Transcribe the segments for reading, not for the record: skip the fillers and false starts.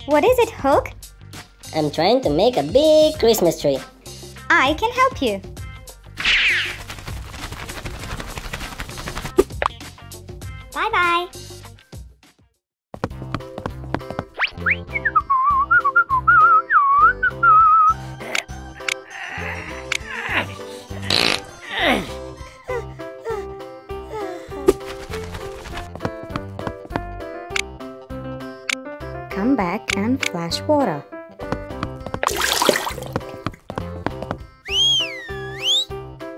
What is it, Hook? I'm trying to make a big Christmas tree. I can help you. Bye-bye. Come back and flash water.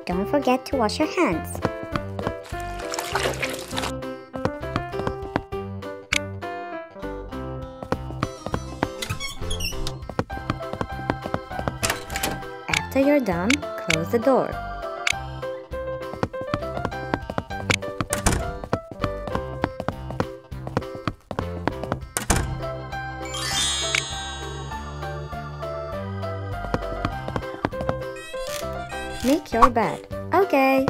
Don't forget to wash your hands. After you're done, close the door. Make your bed. Okay.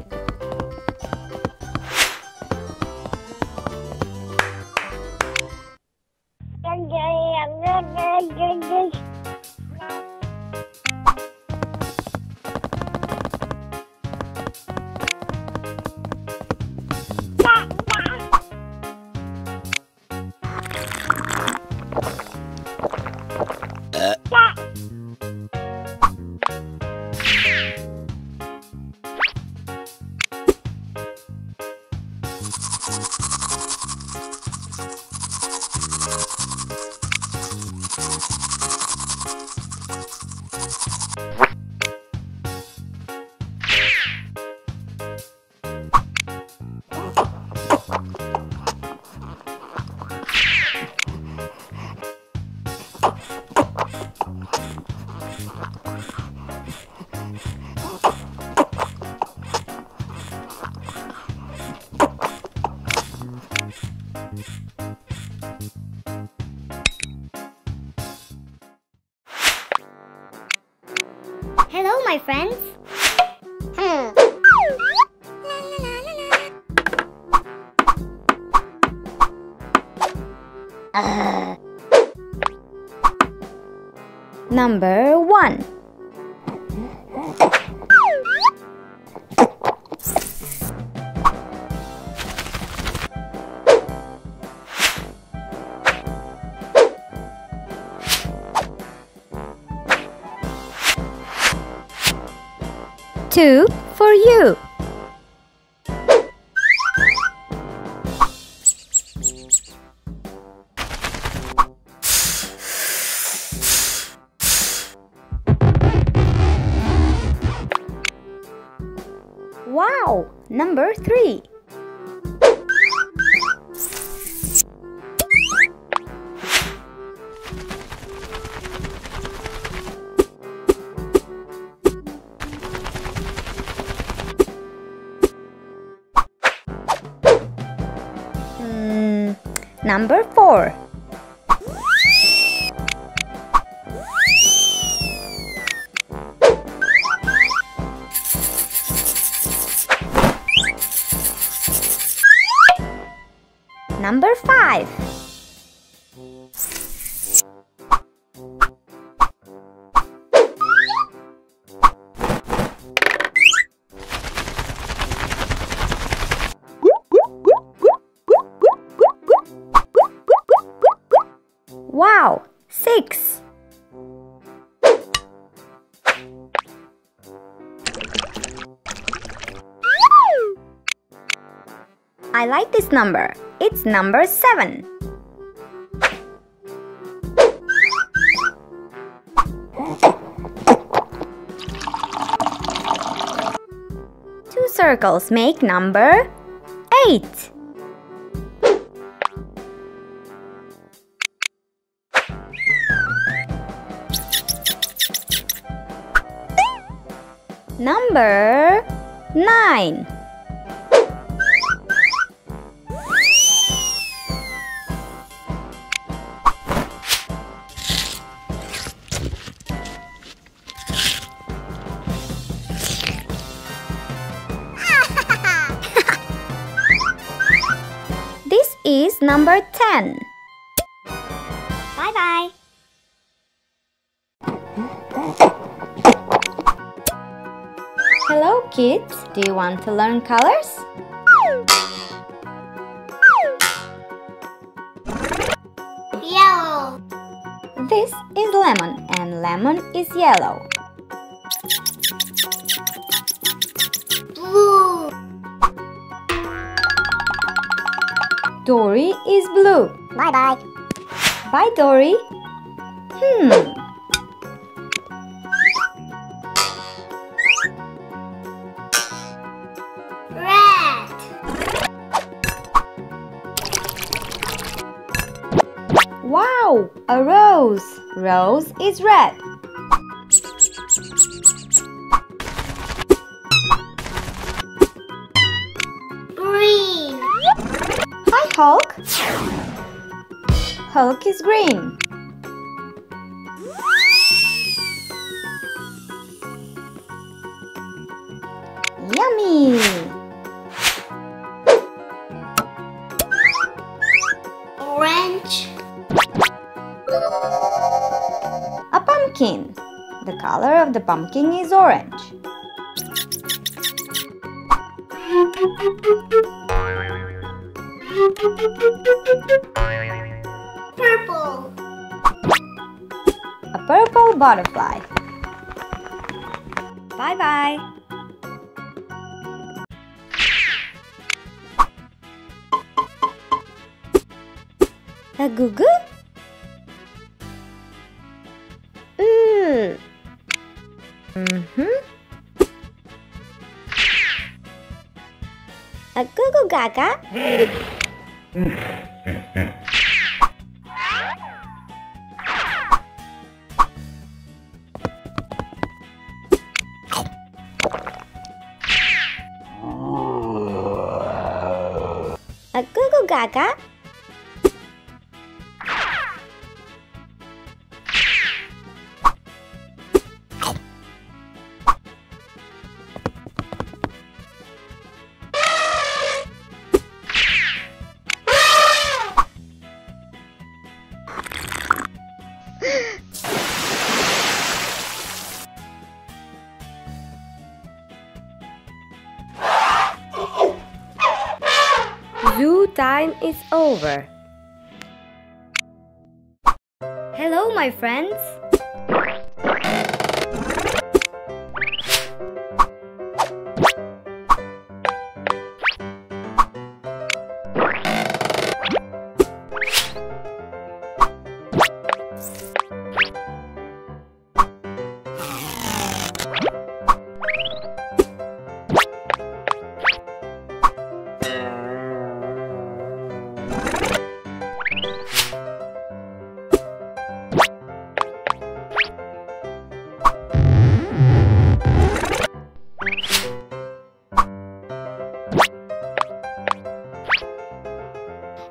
Hello, my friends. Number 1. Two for you. Wow! Number 3. Number 4. Number 5. Wow! 6. I like this number. It's number 7. circles make number 8. Number 9. This is number 10. Bye-bye. Hello kids, do you want to learn colors? Yellow. This is lemon and lemon is yellow. Blue. Dory is blue. Bye-bye. Bye Dory. Red. Wow, a rose. Rose is red. Green. Hi Hulk. Hulk is green. Yummy! Orange. A pumpkin. The color of the pumpkin is orange. Purple. A purple butterfly. Bye-bye. A gugu? A goo gaga. A goo gaga. Zoo time is over. Hello, my friends.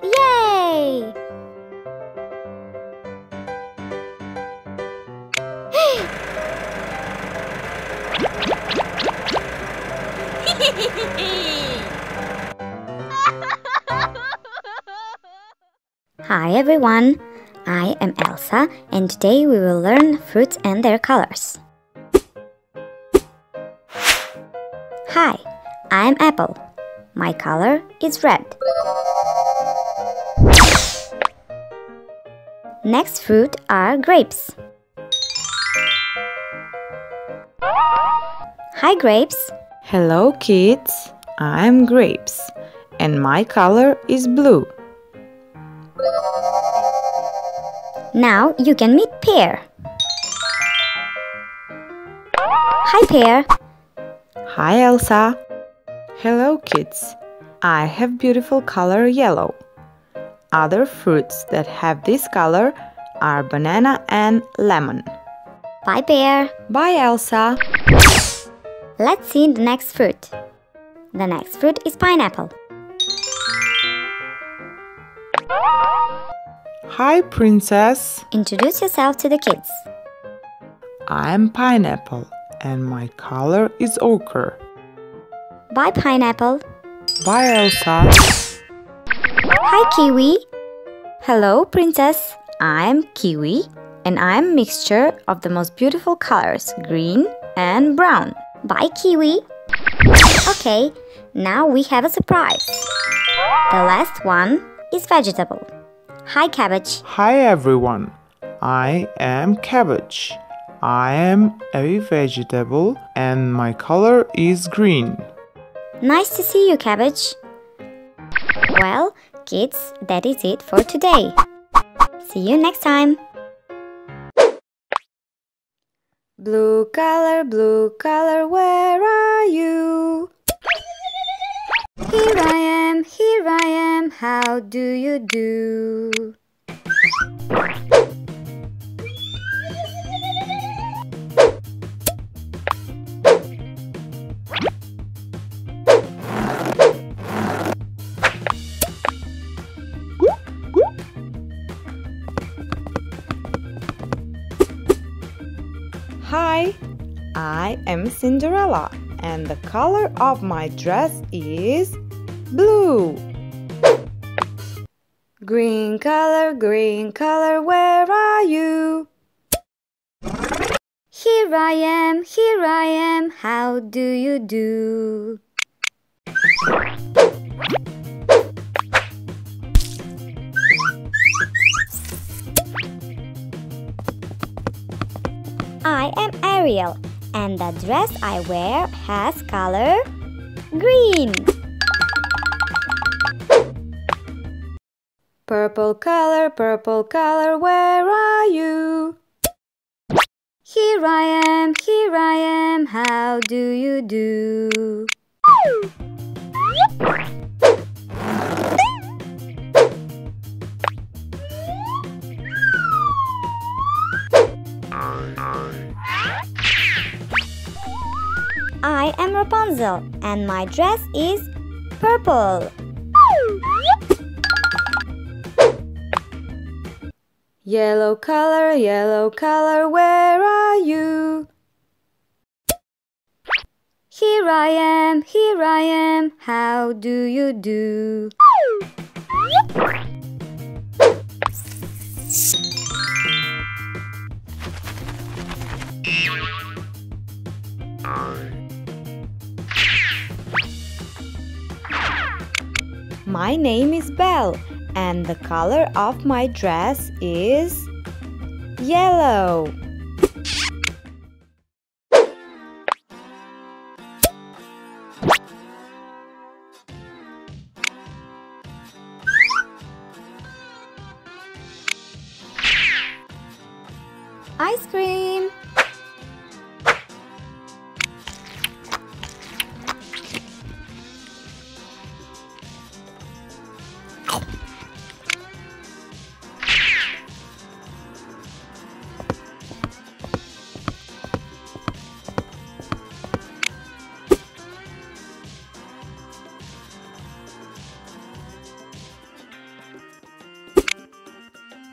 Yay! Hi everyone, I am Elsa and today we will learn fruits and their colors. Hi, I am Apple. My color is red. Next fruit are grapes. Hi grapes. Hello kids, I'm Grapes and my color is blue. Now you can meet Pear. Hi Pear. Hi Elsa. Hello kids, I have beautiful color yellow. Other fruits that have this color are banana and lemon. Bye, Bear. Bye, Elsa. Let's see the next fruit. The next fruit is pineapple. Hi, Princess. Introduce yourself to the kids. I'm Pineapple and my color is ochre. Bye, pineapple. Bye, Elsa. Hi, Kiwi. Hello, Princess. I'm Kiwi and I'm mixture of the most beautiful colors, green and brown. Bye, Kiwi. Okay, now we have a surprise. The last one is vegetable. Hi, cabbage. Hi everyone, I am Cabbage. I am a vegetable and my color is green. Nice to see you, cabbage. Well, kids, that is it for today. See you next time. Blue color, where are you? Here I am, how do you do? Hi, I am Cinderella and the color of my dress is blue. Green color, where are you? Here I am, how do you do? I am Ariel and the dress I wear has color green. Purple color, where are you? Here I am, how do you do? I am Rapunzel and my dress is purple. Yellow color, where are you? Here I am, how do you do? My name is Belle and the color of my dress is yellow. Ice cream.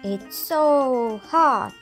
It's so hot.